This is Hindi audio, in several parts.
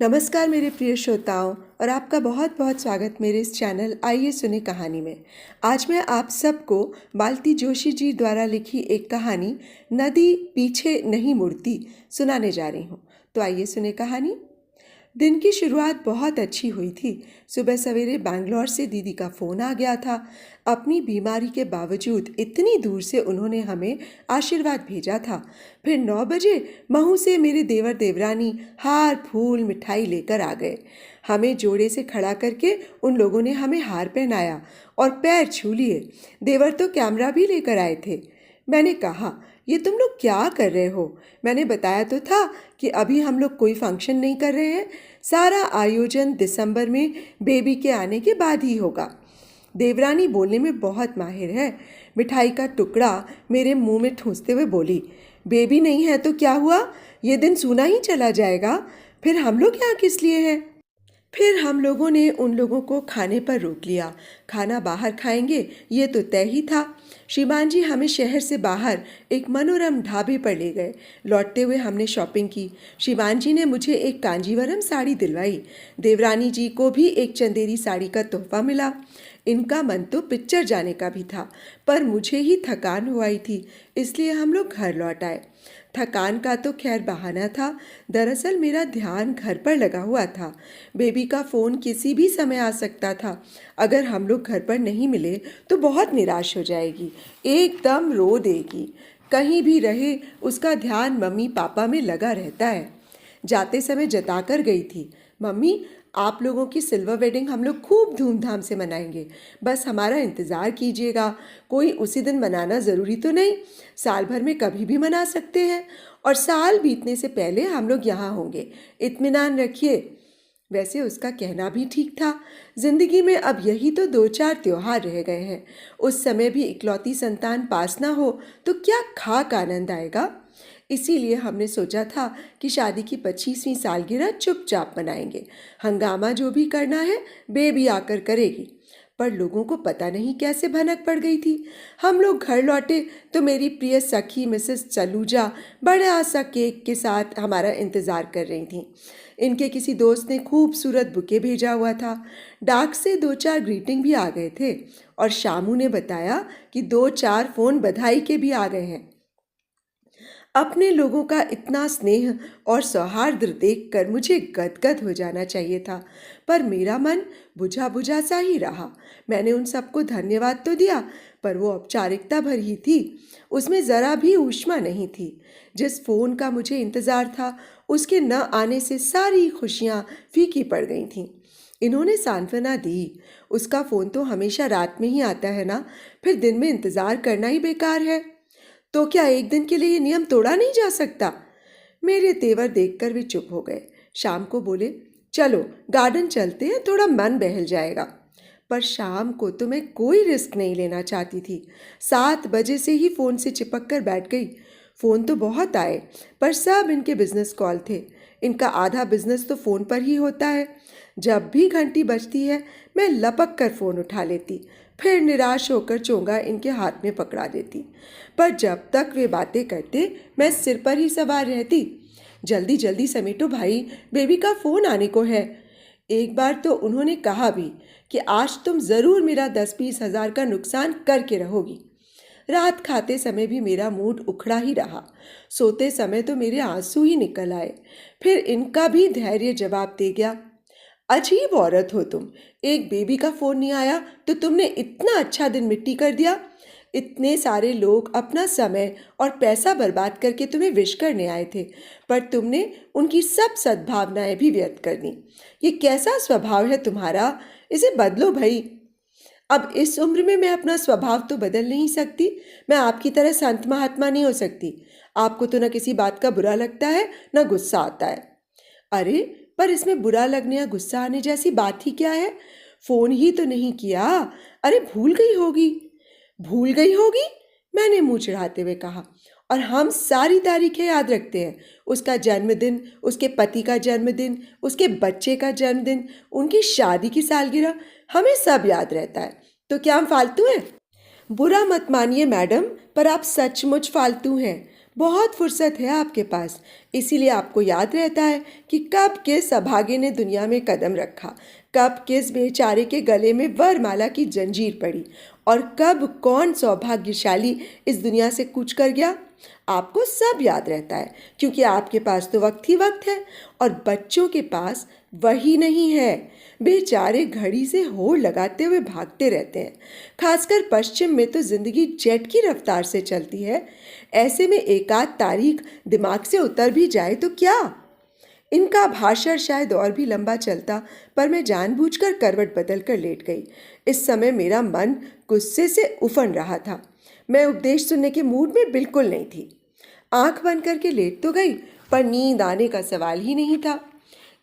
नमस्कार मेरे प्रिय श्रोताओं और आपका बहुत बहुत स्वागत मेरे इस चैनल आइए सुने कहानी में। आज मैं आप सबको मालती जोशी जी द्वारा लिखी एक कहानी नदी पीछे नहीं मुड़ती सुनाने जा रही हूँ। तो आइए सुने कहानी। दिन की शुरुआत बहुत अच्छी हुई थी। सुबह सवेरे बैंगलोर से दीदी का फ़ोन आ गया था। अपनी बीमारी के बावजूद इतनी दूर से उन्होंने हमें आशीर्वाद भेजा था। फिर 9 बजे महू से मेरे देवर देवरानी हार फूल मिठाई लेकर आ गए। हमें जोड़े से खड़ा करके उन लोगों ने हमें हार पहनाया और पैर छू लिए। देवर तो कैमरा भी लेकर आए थे। मैंने कहा, ये तुम लोग क्या कर रहे हो? मैंने बताया तो था कि अभी हम लोग कोई फंक्शन नहीं कर रहे हैं। सारा आयोजन दिसंबर में बेबी के आने के बाद ही होगा। देवरानी बोलने में बहुत माहिर है। मिठाई का टुकड़ा मेरे मुंह में ठूंसते हुए बोली, बेबी नहीं है तो क्या हुआ? ये दिन सूना ही चला जाएगा। फिर हम लोग यहाँ किस लिए हैं? फिर हम लोगों ने उन लोगों को खाने पर रोक लिया। खाना बाहर खाएंगे ये तो तय ही था। श्रीमान जी हमें शहर से बाहर एक मनोरम ढाबे पर ले गए। लौटते हुए हमने शॉपिंग की। श्रीमान जी ने मुझे एक कांजीवरम साड़ी दिलवाई। देवरानी जी को भी एक चंदेरी साड़ी का तोहफा मिला। इनका मन तो पिक्चर जाने का भी था, पर मुझे ही थकान हो आई थी, इसलिए हम लोग घर लौट आए। थकान का तो खैर बहाना था। दरअसल मेरा ध्यान घर पर लगा हुआ था। बेबी का फ़ोन किसी भी समय आ सकता था। अगर हम लोग घर पर नहीं मिले तो बहुत निराश हो जाएगी, एकदम रो देगी। कहीं भी रहे उसका ध्यान मम्मी पापा में लगा रहता है। जाते समय जता कर गई थी, मम्मी आप लोगों की सिल्वर वेडिंग हम लोग खूब धूमधाम से मनाएंगे, बस हमारा इंतज़ार कीजिएगा। कोई उसी दिन मनाना ज़रूरी तो नहीं, साल भर में कभी भी मना सकते हैं और साल बीतने से पहले हम लोग यहाँ होंगे, इत्मीनान रखिए। वैसे उसका कहना भी ठीक था। जिंदगी में अब यही तो 2-4 त्योहार रह गए हैं। उस समय भी इकलौती संतान पास ना हो तो क्या खाक आनंद आएगा। इसीलिए हमने सोचा था कि शादी की 25वीं सालगिरह चुपचाप मनाएंगे। हंगामा जो भी करना है बेबी आकर करेगी। पर लोगों को पता नहीं कैसे भनक पड़ गई थी। हम लोग घर लौटे तो मेरी प्रिय सखी मिसेस चलूजा बड़ा सा केक के साथ हमारा इंतज़ार कर रही थी। इनके किसी दोस्त ने खूबसूरत बुके भेजा हुआ था। डाक से 2-4 ग्रीटिंग भी आ गए थे और शामू ने बताया कि 2-4 फ़ोन बधाई के भी आ गए हैं। अपने लोगों का इतना स्नेह और सौहार्द देखकर मुझे गदगद हो जाना चाहिए था, पर मेरा मन बुझा बुझा सा ही रहा। मैंने उन सबको धन्यवाद तो दिया, पर वो औपचारिकता भर ही थी, उसमें ज़रा भी ऊष्मा नहीं थी। जिस फ़ोन का मुझे इंतज़ार था उसके न आने से सारी खुशियाँ फीकी पड़ गई थीं। इन्होंने सांत्वना दी, उसका फ़ोन तो हमेशा रात में ही आता है ना, फिर दिन में इंतज़ार करना ही बेकार है। तो क्या एक दिन के लिए ये नियम तोड़ा नहीं जा सकता? मेरे तेवर देखकर वे चुप हो गए। शाम को बोले, चलो गार्डन चलते हैं, थोड़ा मन बहल जाएगा। पर शाम को तो मैं कोई रिस्क नहीं लेना चाहती थी। 7 बजे से ही फ़ोन से चिपक कर बैठ गई। फ़ोन तो बहुत आए, पर सब इनके बिजनेस कॉल थे। इनका आधा बिजनेस तो फ़ोन पर ही होता है। जब भी घंटी बजती है मैं लपक कर फ़ोन उठा लेती, फिर निराश होकर चोंगा इनके हाथ में पकड़ा देती। पर जब तक वे बातें करते मैं सिर पर ही सवार रहती। जल्दी जल्दी समेटो भाई, बेबी का फ़ोन आने को है। एक बार तो उन्होंने कहा भी कि आज तुम ज़रूर मेरा 10-20 हज़ार का नुकसान करके रहोगी। रात खाते समय भी मेरा मूड उखड़ा ही रहा। सोते समय तो मेरे आंसू ही निकल आए। फिर इनका भी धैर्य जवाब दे गया, अजीब औरत हो तुम, एक बेबी का फ़ोन नहीं आया तो तुमने इतना अच्छा दिन मिट्टी कर दिया। इतने सारे लोग अपना समय और पैसा बर्बाद करके तुम्हें विश करने आए थे, पर तुमने उनकी सब सद्भावनाएं भी व्यर्थ कर दी। ये कैसा स्वभाव है तुम्हारा? इसे बदलो भाई। अब इस उम्र में मैं अपना स्वभाव तो बदल नहीं सकती। मैं आपकी तरह संत महात्मा नहीं हो सकती। आपको तो न किसी बात का बुरा लगता है न गुस्सा आता है। अरे पर इसमें बुरा लगने या गुस्सा आने जैसी बात ही क्या है? फोन ही तो नहीं किया। अरे भूल गई होगी। भूल गई होगी, मैंने मुंह चढ़ाते हुए कहा। और हम सारी तारीखें याद रखते हैं, उसका जन्मदिन, उसके पति का जन्मदिन, उसके बच्चे का जन्मदिन, उनकी शादी की सालगिरह, हमें सब याद रहता है। तो क्या हम फालतू हैं? बुरा मत मानिए मैडम, पर आप सचमुच फालतू हैं। बहुत फुर्सत है आपके पास, इसीलिए आपको याद रहता है कि कब किस अभागे ने दुनिया में कदम रखा, कब किस बेचारे के गले में वरमाला की जंजीर पड़ी और कब कौन सौभाग्यशाली इस दुनिया से कूच कर गया। आपको सब याद रहता है क्योंकि आपके पास तो वक्त ही वक्त है और बच्चों के पास वही नहीं है। बेचारे घड़ी से होड़ लगाते हुए भागते रहते हैं। खासकर पश्चिम में तो जिंदगी जेट की रफ्तार से चलती है। ऐसे में एकाध तारीख दिमाग से उतर भी जाए तो क्या। इनका भाषण शायद और भी लंबा चलता, पर मैं जानबूझकर करवट बदल कर लेट गई। इस समय मेरा मन गुस्से से उफन रहा था। मैं उपदेश सुनने के मूड में बिल्कुल नहीं थी। आंख बंद करके लेट तो गई, पर नींद आने का सवाल ही नहीं था।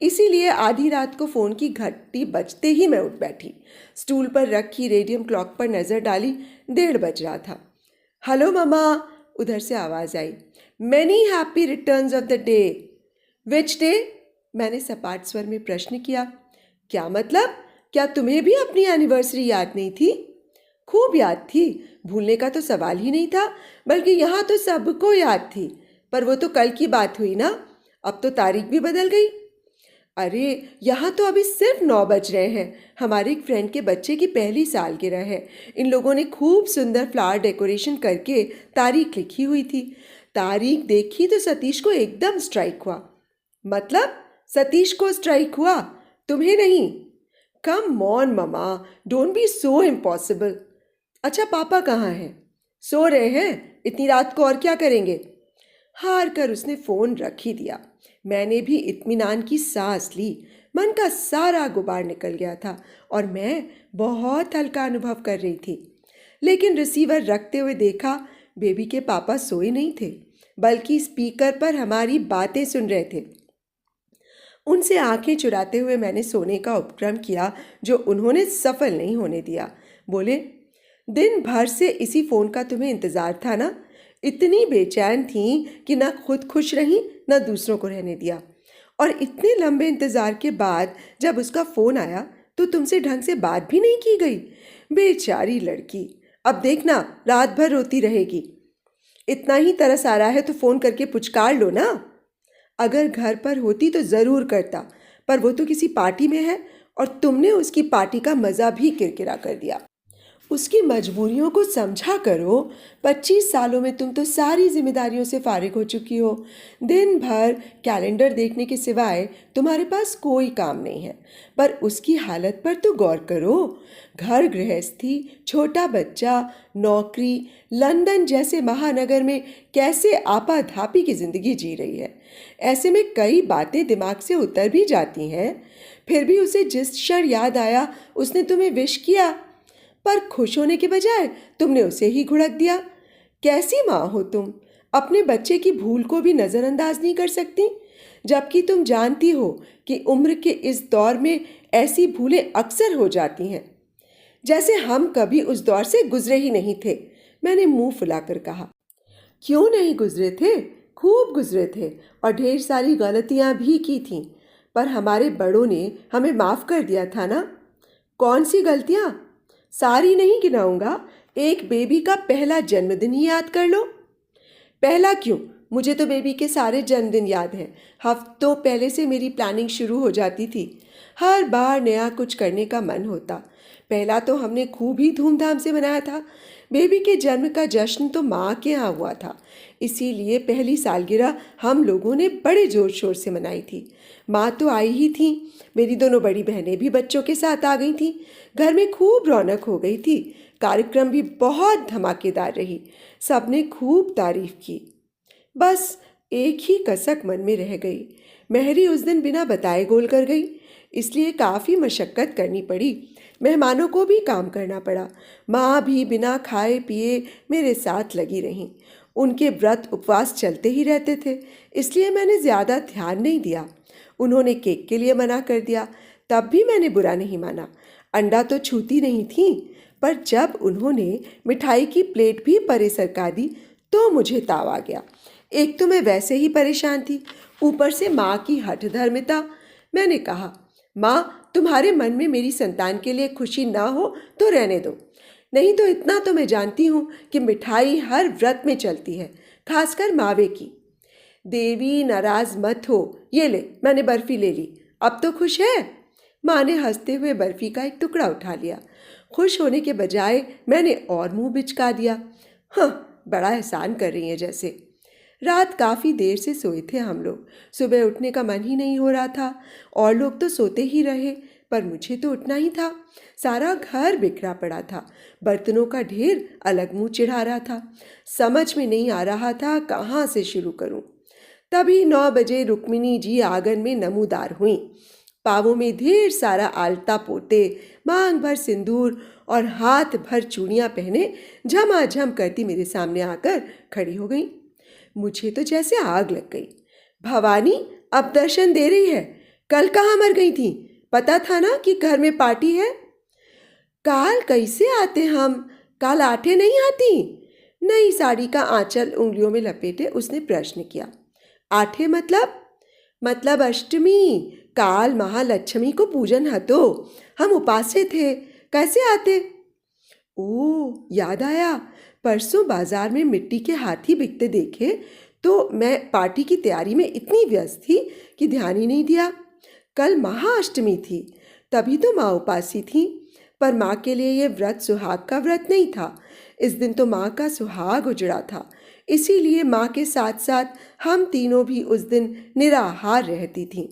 इसीलिए आधी रात को फ़ोन की घंटी बजते ही मैं उठ बैठी। स्टूल पर रखी रेडियम क्लॉक पर नज़र डाली, 1:30 बज रहा था। हेलो ममा, उधर से आवाज़ आई। Many happy returns of the day. Which day? मैंने सपाट स्वर में प्रश्न किया। क्या मतलब? क्या तुम्हें भी अपनी एनिवर्सरी याद नहीं थी? खूब याद थी, भूलने का तो सवाल ही नहीं था, बल्कि यहाँ तो सबको याद थी। पर वो तो कल की बात हुई ना, अब तो तारीख भी बदल गई। अरे यहाँ तो अभी सिर्फ 9 बज रहे हैं। हमारे एक फ्रेंड के बच्चे की पहली सालगिरह है। इन लोगों ने खूब सुंदर फ्लावर डेकोरेशन करके तारीख लिखी हुई थी। तारीख देखी तो सतीश को एकदम स्ट्राइक हुआ। मतलब सतीश को स्ट्राइक हुआ, तुम्हें नहीं? Come on mama, don't be so impossible. अच्छा पापा कहाँ हैं? सो रहे हैं, इतनी रात को और क्या करेंगे? हार कर उसने फ़ोन रख ही दिया। मैंने भी इत्मीनान की सांस ली। मन का सारा गुबार निकल गया था और मैं बहुत हल्का अनुभव कर रही थी। लेकिन रिसीवर रखते हुए देखा बेबी के पापा सोए नहीं थे, बल्कि स्पीकर पर हमारी बातें सुन रहे थे। उनसे आंखें चुराते हुए मैंने सोने का उपक्रम किया, जो उन्होंने सफल नहीं होने दिया। बोले, दिन भर से इसी फ़ोन का तुम्हें इंतज़ार था ना? इतनी बेचैन थी कि ना खुद खुश रही ना दूसरों को रहने दिया। और इतने लंबे इंतज़ार के बाद जब उसका फ़ोन आया तो तुमसे ढंग से बात भी नहीं की गई। बेचारी लड़की, अब देखना रात भर रोती रहेगी। इतना ही तरस आ रहा है तो फ़ोन करके पुचकार लो ना। अगर घर पर होती तो ज़रूर करता, पर वो तो किसी पार्टी में है और तुमने उसकी पार्टी का मज़ा भी किरकिरा कर दिया। उसकी मजबूरियों को समझा करो। 25 सालों में तुम तो सारी जिम्मेदारियों से फारिग हो चुकी हो। दिन भर कैलेंडर देखने के सिवाय तुम्हारे पास कोई काम नहीं है। पर उसकी हालत पर तो गौर करो। घर गृहस्थी, छोटा बच्चा, नौकरी, लंदन जैसे महानगर में कैसे आपाधापी की ज़िंदगी जी रही है। ऐसे में कई बातें दिमाग से उतर भी जाती हैं। फिर भी उसे जिस क्षण याद आया उसने तुम्हें विश किया, पर खुश होने के बजाय तुमने उसे ही घुड़क दिया। कैसी माँ हो तुम? अपने बच्चे की भूल को भी नज़रअंदाज नहीं कर सकती, जबकि तुम जानती हो कि उम्र के इस दौर में ऐसी भूलें अक्सर हो जाती हैं, जैसे हम कभी उस दौर से गुजरे ही नहीं थे। मैंने मुंह फुलाकर कहा। क्यों नहीं गुजरे थे? खूब गुजरे थे और ढेर सारी गलतियां भी की थीं, पर हमारे बड़ों ने हमें माफ़ कर दिया था ना। कौन सी गलतियां? सारी नहीं गिनाऊंगा, एक बेबी का पहला जन्मदिन ही याद कर लो। पहला क्यों? मुझे तो बेबी के सारे जन्मदिन याद हैं। हफ्तों पहले से मेरी प्लानिंग शुरू हो जाती थी। हर बार नया कुछ करने का मन होता। पहला तो हमने खूब ही धूमधाम से मनाया था। बेबी के जन्म का जश्न तो माँ के यहाँ हुआ था, इसीलिए पहली सालगिरह हम लोगों ने बड़े ज़ोर शोर से मनाई थी। माँ तो आई ही थी, मेरी दोनों बड़ी बहनें भी बच्चों के साथ आ गई थीं। घर में खूब रौनक हो गई थी। कार्यक्रम भी बहुत धमाकेदार रही। सबने खूब तारीफ की। बस एक ही कसक मन में रह गई। मेहरी उस दिन बिना बताए गोल कर गई, इसलिए काफ़ी मशक्क़त करनी पड़ी। मेहमानों को भी काम करना पड़ा। माँ भी बिना खाए पिए मेरे साथ लगी रहीं। उनके व्रत उपवास चलते ही रहते थे, इसलिए मैंने ज़्यादा ध्यान नहीं दिया। उन्होंने केक के लिए मना कर दिया, तब भी मैंने बुरा नहीं माना। अंडा तो छूती नहीं थी, पर जब उन्होंने मिठाई की प्लेट भी परे सरका दी तो मुझे ताव आ गया। एक तो मैं वैसे ही परेशान थी, ऊपर से माँ की हठधर्मिता। मैंने कहा, माँ, तुम्हारे मन में मेरी संतान के लिए खुशी ना हो तो रहने दो, नहीं तो इतना तो मैं जानती हूँ कि मिठाई हर व्रत में चलती है। खासकर मावे की। देवी नाराज मत हो, ये ले मैंने बर्फी ले ली, अब तो खुश है? माँ ने हंसते हुए बर्फी का एक टुकड़ा उठा लिया। खुश होने के बजाय मैंने और मुंह बिचका दिया। हाँ, बड़ा एहसान कर रही है जैसे। रात काफ़ी देर से सोए थे हम लोग। सुबह उठने का मन ही नहीं हो रहा था। और लोग तो सोते ही रहे, पर मुझे तो उठना ही था। सारा घर बिखरा पड़ा था, बर्तनों का ढेर अलग मुंह चिढ़ा रहा था। समझ में नहीं आ रहा था कहाँ से शुरू करूं। तभी 9 बजे रुक्मिणी जी आंगन में नमूदार हुई। पाँवों में ढेर सारा आलता पोते, मांग भर सिंदूर और हाथ भर चूड़ियाँ पहने झमाझम करती मेरे सामने आकर खड़ी हो गई। मुझे तो जैसे आग लग गई। भवानी अब दर्शन दे रही है, कल कहाँ मर गई थी? पता था ना कि घर में पार्टी है। काल कैसे आते हम? काल आठे नहीं आती? नई साड़ी का आंचल उंगलियों में लपेटे उसने प्रश्न किया। आठे मतलब अष्टमी। काल महालक्ष्मी को पूजन हतो, हम उपासे थे, कैसे आते? ओ, याद आया, परसों बाजार में मिट्टी के हाथी बिकते देखे तो मैं पार्टी की तैयारी में इतनी व्यस्त थी कि ध्यान ही नहीं दिया। कल महाअष्टमी थी, तभी तो माँ उपासी थी। पर माँ के लिए ये व्रत सुहाग का व्रत नहीं था। इस दिन तो माँ का सुहाग उजड़ा था, इसीलिए माँ के साथ साथ हम तीनों भी उस दिन निराहार रहती थीं।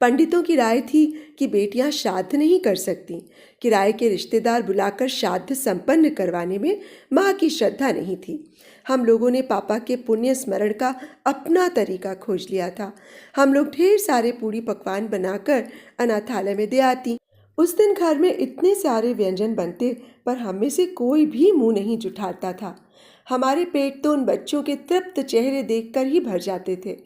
पंडितों की राय थी कि बेटियां श्राद्ध नहीं कर सकती। किराए के रिश्तेदार बुलाकर श्राद्ध संपन्न करवाने में माँ की श्रद्धा नहीं थी। हम लोगों ने पापा के पुण्य स्मरण का अपना तरीका खोज लिया था। हम लोग ढेर सारे पूड़ी पकवान बनाकर अनाथालय में दे आती। उस दिन घर में इतने सारे व्यंजन बनते, पर हम में से कोई भी मुंह नहीं जुठाता था। हमारे पेट तो उन बच्चों के तृप्त चेहरे देखकर ही भर जाते थे।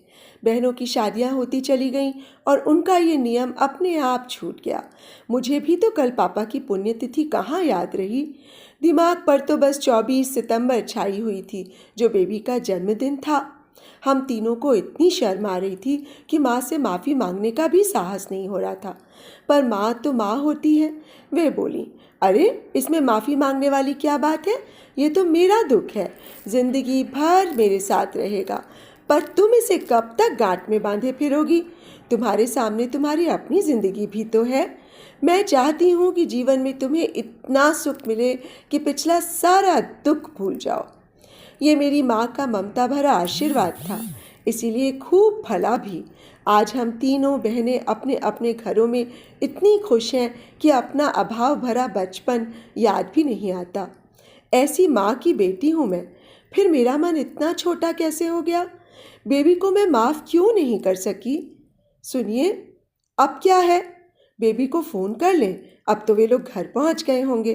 बहनों की शादियां होती चली गईं और उनका ये नियम अपने आप छूट गया। मुझे भी तो कल पापा की पुण्यतिथि कहाँ याद रही। दिमाग पर तो बस 24 सितंबर छाई हुई थी, जो बेबी का जन्मदिन था। हम तीनों को इतनी शर्म आ रही थी कि माँ से माफ़ी मांगने का भी साहस नहीं हो रहा था। पर माँ तो माँ होती है। वे बोली, अरे इसमें माफ़ी मांगने वाली क्या बात है? ये तो मेरा दुख है, जिंदगी भर मेरे साथ रहेगा। पर तुम इसे कब तक गांठ में बांधे फिरोगी? तुम्हारे सामने तुम्हारी अपनी जिंदगी भी तो है। मैं चाहती हूँ कि जीवन में तुम्हें इतना सुख मिले कि पिछला सारा दुख भूल जाओ। ये मेरी माँ का ममता भरा आशीर्वाद था, इसीलिए खूब फला भी। आज हम तीनों बहनें अपने अपने घरों में इतनी खुश हैं कि अपना अभाव भरा बचपन याद भी नहीं आता। ऐसी माँ की बेटी हूँ मैं, फिर मेरा मन इतना छोटा कैसे हो गया? बेबी को मैं माफ़ क्यों नहीं कर सकी? सुनिए, अब क्या है? बेबी को फ़ोन कर लें, अब तो वे लोग घर पहुँच गए होंगे।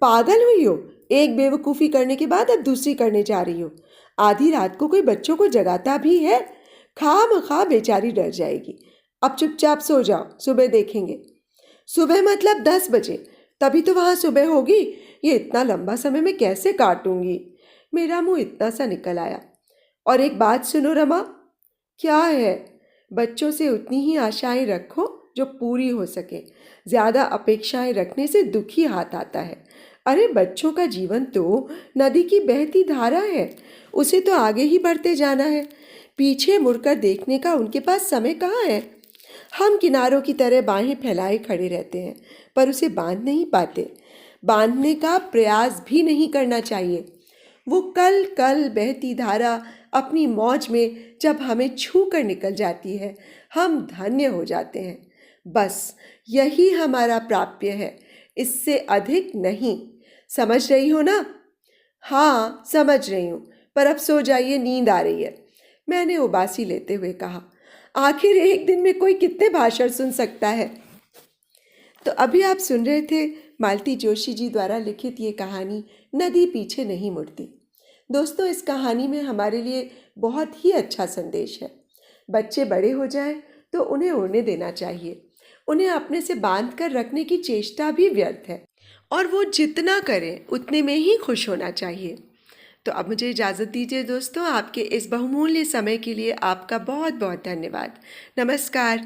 पागल हुई हो? एक बेवकूफ़ी करने के बाद अब दूसरी करने जा रही हो। आधी रात को कोई बच्चों को जगाता भी है? खामखा बेचारी डर जाएगी। अब चुपचाप सो जाओ, सुबह देखेंगे। सुबह मतलब 10 बजे, तभी तो वहाँ सुबह होगी। ये इतना लंबा समय मैं कैसे काटूंगी? मेरा मुंह इतना सा निकल आया। और एक बात सुनो रमा। क्या है? बच्चों से उतनी ही आशाएं रखो जो पूरी हो सके। ज़्यादा अपेक्षाएं रखने से दुख ही हाथ आता है। अरे बच्चों का जीवन तो नदी की बहती धारा है, उसे तो आगे ही बढ़ते जाना है। पीछे मुड़कर देखने का उनके पास समय कहाँ है? हम किनारों की तरह बाहें फैलाए खड़े रहते हैं, पर उसे बांध नहीं पाते। बांधने का प्रयास भी नहीं करना चाहिए। वो कल कल बहती धारा अपनी मौज में जब हमें छू कर निकल जाती है, हम धन्य हो जाते हैं। बस यही हमारा प्राप्य है, इससे अधिक नहीं। समझ रही हो ना? हाँ, समझ रही हूँ, पर अब सो जाइए, नींद आ रही है, मैंने उबासी लेते हुए कहा। आखिर एक दिन में कोई कितने भाषण सुन सकता है? तो अभी आप सुन रहे थे मालती जोशी जी द्वारा लिखित ये कहानी नदी पीछे नहीं मुड़ती। दोस्तों, इस कहानी में हमारे लिए बहुत ही अच्छा संदेश है। बच्चे बड़े हो जाएं तो उन्हें उड़ने देना चाहिए। उन्हें अपने से बांध कर रखने की चेष्टा भी व्यर्थ है, और वो जितना करें उतने में ही खुश होना चाहिए। तो अब मुझे इजाज़त दीजिए दोस्तों। आपके इस बहुमूल्य समय के लिए आपका बहुत बहुत धन्यवाद। नमस्कार।